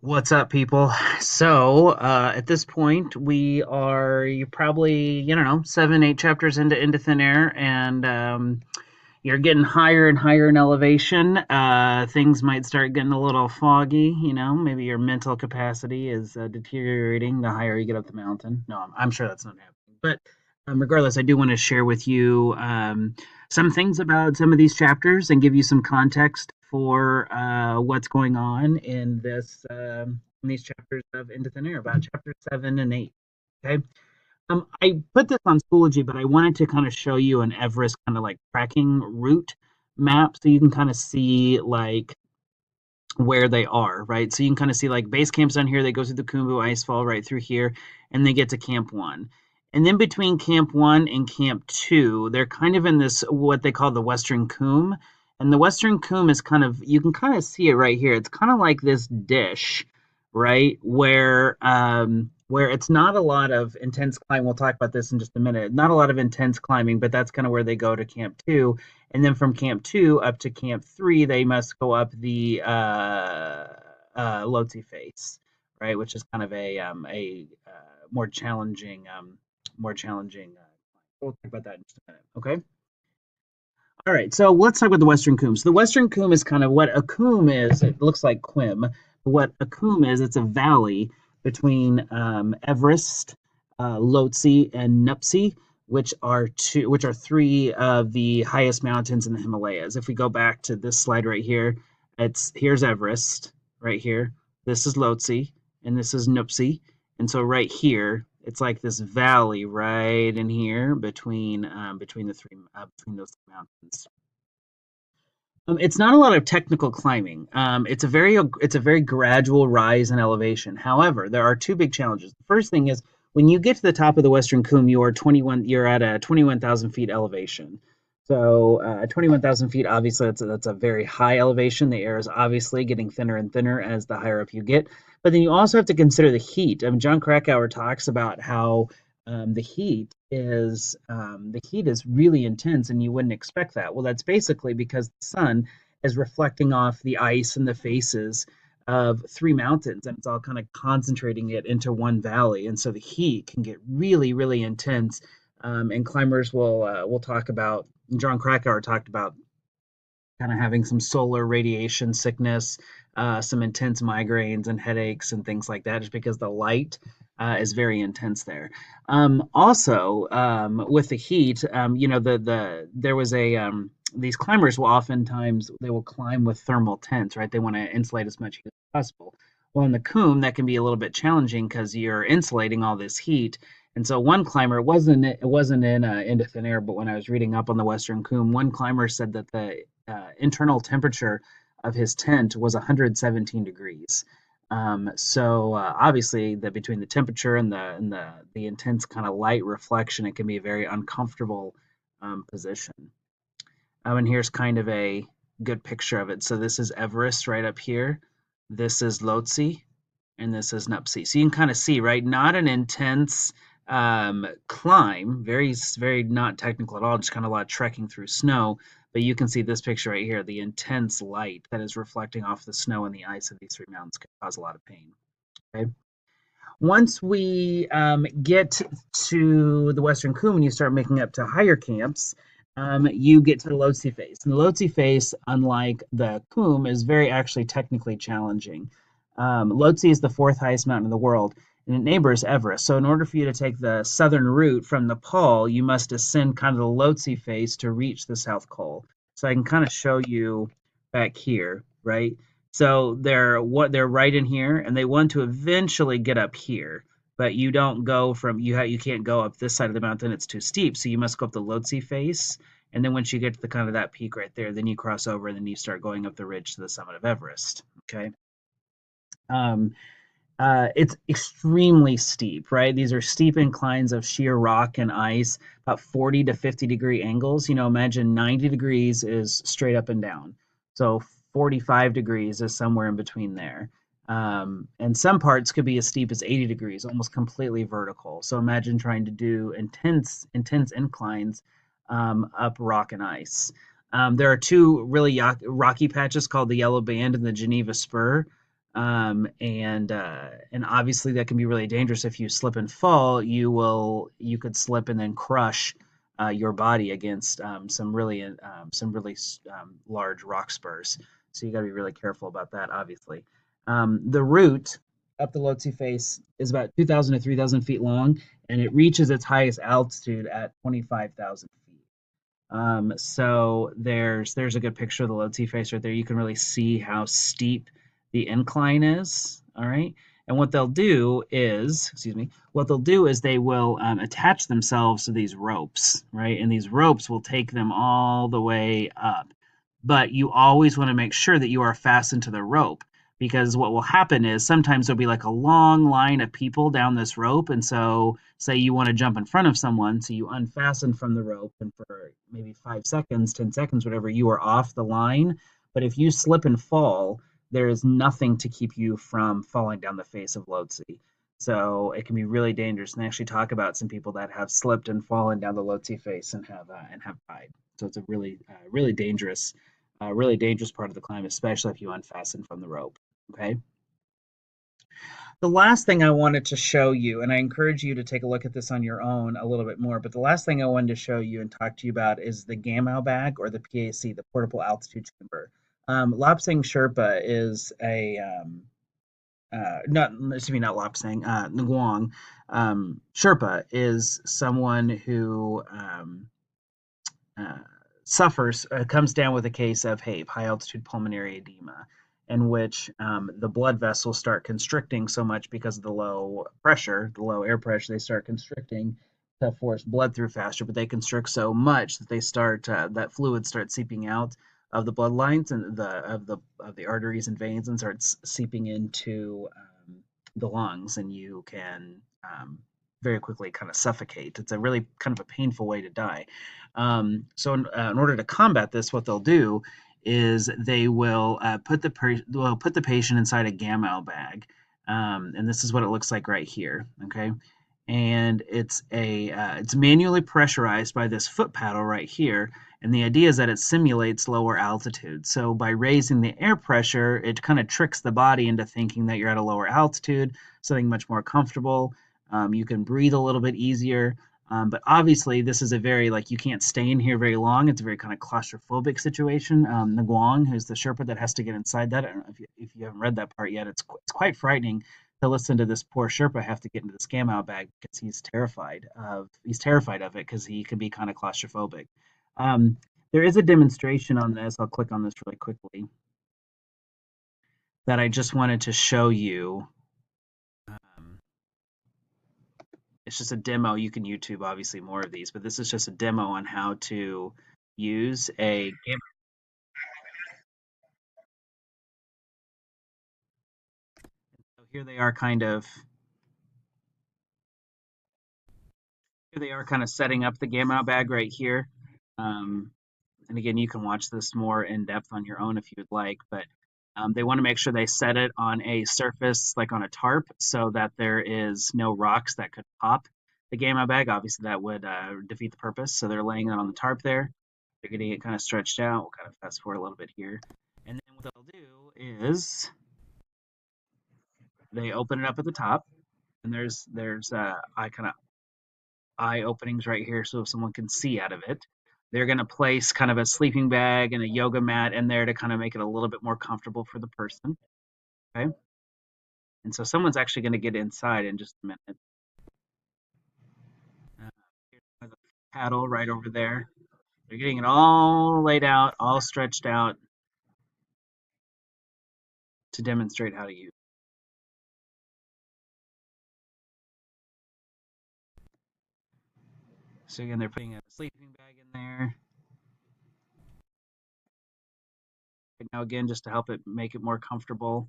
What's up, people? So, at this point, you're probably, I don't know, 7, 8 chapters into Thin Air, and you're getting higher and higher in elevation. Things might start getting a little foggy, maybe your mental capacity is deteriorating the higher you get up the mountain. No, I'm sure that's not happening. But regardless, I do want to share with you some things about some of these chapters and give you some context for what's going on in these chapters of Into Thin Air, about chapter 7 and 8. Okay. I put this on Schoology, but I wanted to kind of show you an Everest kind of like tracking route map so you can kind of see like where they are, right? So you can kind of see like base camps down here, they go through the Khumbu Icefall right through here, and they get to Camp 1. And then between Camp 1 and Camp 2, they're kind of in this what they call the Western Coombe. And the Western Coombe is kind of, you can kind of see it right here. It's kind of like this dish, right? Where it's not a lot of intense climbing. We'll talk about this in just a minute. Not a lot of intense climbing, but that's kind of where they go to Camp 2. And then from Camp 2 up to Camp 3, they must go up the Lhotse face, right? Which is kind of a more challenging. We'll talk about that in just a minute. Okay. All right. So let's talk about the Western Coombe. So the Western Coombe is kind of what a coombe is. It looks like Quim. What a coombe is, it's a valley between Everest, Lhotse, and Nuptse, which are three of the highest mountains in the Himalayas. If we go back to this slide right here, here's Everest right here. This is Lhotse, and this is Nuptse. And so right here, it's like this valley right in here between those three mountains. It's not a lot of technical climbing. It's a very gradual rise in elevation. However, there are two big challenges. The first thing is when you get to the top of the Western Coombe, you're at a 21,000 feet elevation. So 21,000 feet, obviously, that's a very high elevation. The air is obviously getting thinner and thinner as the higher up you get. But then you also have to consider the heat. John Krakauer talks about how the heat is really intense, and you wouldn't expect that. Well, that's basically because the sun is reflecting off the ice and the faces of three mountains, and it's all kind of concentrating it into one valley, and so the heat can get really, really intense. And climbers will talk about. John Krakauer talked about kind of having some solar radiation sickness, some intense migraines and headaches and things like that, just because the light is very intense there. Also, with the heat, there was these climbers will oftentimes they will climb with thermal tents, right? They want to insulate as much heat as possible. Well, in the Coombe, that can be a little bit challenging because you're insulating all this heat. And so one climber, it wasn't in Into Thin Air, but when I was reading up on the Western Coombe, one climber said that the internal temperature of his tent was 117 degrees. So obviously, that between the temperature and the intense kind of light reflection, it can be a very uncomfortable position. And here's kind of a good picture of it. So this is Everest right up here. This is Lhotse, and this is Nuptse. So you can kind of see, right? Not an intense climb, very, very not technical at all, just kind of a lot of trekking through snow. But you can see this picture right here. The intense light that is reflecting off the snow and the ice of these three mountains can cause a lot of pain. Okay. Once we get to the Western Coombe and you start making up to higher camps, you get to the Lhotse face. And the Lhotse face, unlike the Coombe, is very actually technically challenging. Lhotse is the fourth highest mountain in the world, and it neighbors Everest. So in order for you to take the southern route from Nepal, you must ascend kind of the Lhotse face to reach the South Col. So I can kind of show you back here, right? So they're right in here, and they want to eventually get up here, but you don't go from you can't go up this side of the mountain; it's too steep. So you must go up the Lhotse face, and then once you get to the kind of that peak right there, then you cross over, and then you start going up the ridge to the summit of Everest. Okay. Um, it's extremely steep, right? These are steep inclines of sheer rock and ice, about 40 to 50-degree angles. Imagine 90 degrees is straight up and down. So 45 degrees is somewhere in between there. And some parts could be as steep as 80 degrees, almost completely vertical. So imagine trying to do intense inclines up rock and ice. There are two really rocky patches called the Yellow Band and the Geneva Spur. And obviously that can be really dangerous. If you slip and fall, you could slip and then crush your body against large rock spurs. So you got to be really careful about that. Obviously, the route up the Lhotse face is about 2,000 to 3,000 feet long, and it reaches its highest altitude at 25,000 feet. So there's a good picture of the Lhotse face right there. You can really see how steep the incline is. All right. And what they'll do is they will attach themselves to these ropes, right? And these ropes will take them all the way up. But you always want to make sure that you are fastened to the rope, because what will happen is sometimes there'll be like a long line of people down this rope. And so, say you want to jump in front of someone, so you unfasten from the rope, and for maybe 5 seconds, 10 seconds, whatever, you are off the line. But if you slip and fall, there is nothing to keep you from falling down the face of Lhotse. So it can be really dangerous. And they actually talk about some people that have slipped and fallen down the Lhotse face and have died. So it's a really dangerous part of the climb, especially if you unfasten from the rope. Okay. The last thing I wanted to show you, and I encourage you to take a look at this on your own a little bit more, but the last thing I wanted to show you and talk to you about is the Gamow bag, or the PAC, the portable altitude chamber. Lobsang Sherpa is not, excuse me, not Lobsang, Nguyen. Sherpa is someone who uh, comes down with a case of HAPE, high altitude pulmonary edema, in which the blood vessels start constricting so much because of the low pressure, the low air pressure. They start constricting to force blood through faster, but they constrict so much that that fluid starts seeping out of the blood lines and the arteries and veins, and starts seeping into the lungs, and you can very quickly kind of suffocate. It's a really kind of a painful way to die. In order to combat this, what they'll do is they will put the patient inside a Gamow bag, and this is what it looks like right here. Okay, and it's manually pressurized by this foot paddle right here. And the idea is that it simulates lower altitude. So by raising the air pressure, it kind of tricks the body into thinking that you're at a lower altitude, something much more comfortable. You can breathe a little bit easier. But obviously, this is a very, like, you can't stay in here very long. It's a very kind of claustrophobic situation. Nguyen, who's the Sherpa that has to get inside that, I don't know if you haven't read that part yet, it's quite frightening to listen to this poor Sherpa have to get into the scam out bag because he's terrified of it, because he can be kind of claustrophobic. Um, there is a demonstration on this. I'll click on this really quickly, that I just wanted to show you. Um, it's just a demo. You can YouTube obviously more of these, but this is just a demo on how to use a game. So here they are kind of setting up the game out bag right here. Um, and again, you can watch this more in depth on your own if you would like, but they want to make sure they set it on a surface, like on a tarp, so that there is no rocks that could pop the game out bag. Obviously, that would defeat the purpose. So they're laying it on the tarp there. They're getting it kind of stretched out. We'll kind of fast forward a little bit here. And then what they'll do is they open it up at the top, and there's I kind of eye openings right here, so someone can see out of it. They're going to place kind of a sleeping bag and a yoga mat in there to kind of make it a little bit more comfortable for the person. Okay. And so someone's actually going to get inside in just a minute. Here's the paddle right over there. They're getting it all laid out, all stretched out to demonstrate how to use it. So again, they're putting a sleeping bag in there. Now again, just to help it make it more comfortable.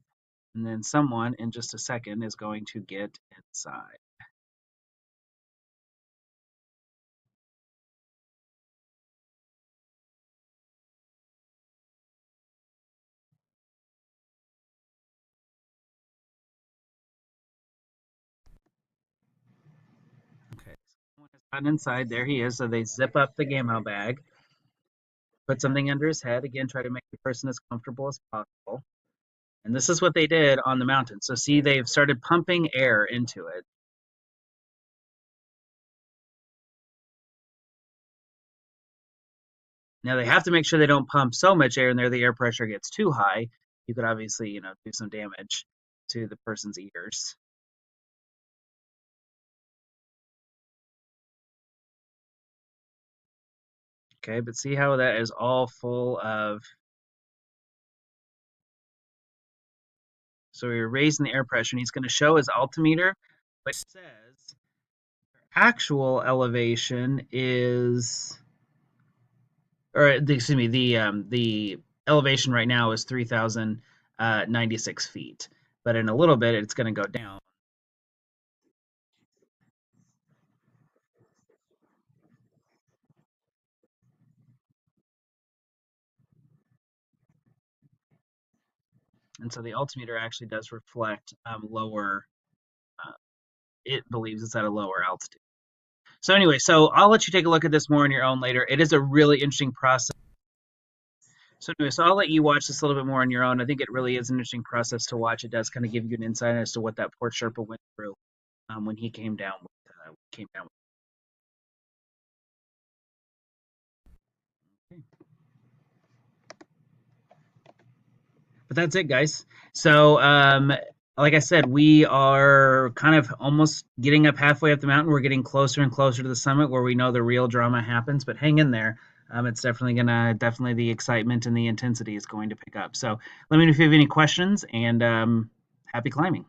And then someone in just a second is going to get inside. Okay, so someone has gotten inside. There he is. So they zip up the Gamma bag, put something under his head. Again, try to make the person as comfortable as possible. And this is what they did on the mountain. So see, they've started pumping air into it. Now they have to make sure they don't pump so much air in there the air pressure gets too high. You could obviously, do some damage to the person's ears. Okay, but see how that is all full of. So we're raising the air pressure, and he's going to show his altimeter, but it says actual elevation is, excuse me, the elevation right now is 3,096 feet, but in a little bit it's going to go down. And so the altimeter actually does reflect lower. Uh, it believes it's at a lower altitude. So anyway, so I'll let you take a look at this more on your own later. It is a really interesting process. So anyway, so I'll let you watch this a little bit more on your own. I think it really is an interesting process to watch. It does kind of give you an insight as to what that poor Sherpa went through when he came down. Came down. With. But that's it, guys. So, like I said, we are kind of almost getting up halfway up the mountain. We're getting closer and closer to the summit where we know the real drama happens. But hang in there. It's definitely the excitement and the intensity is going to pick up. So let me know if you have any questions, and happy climbing.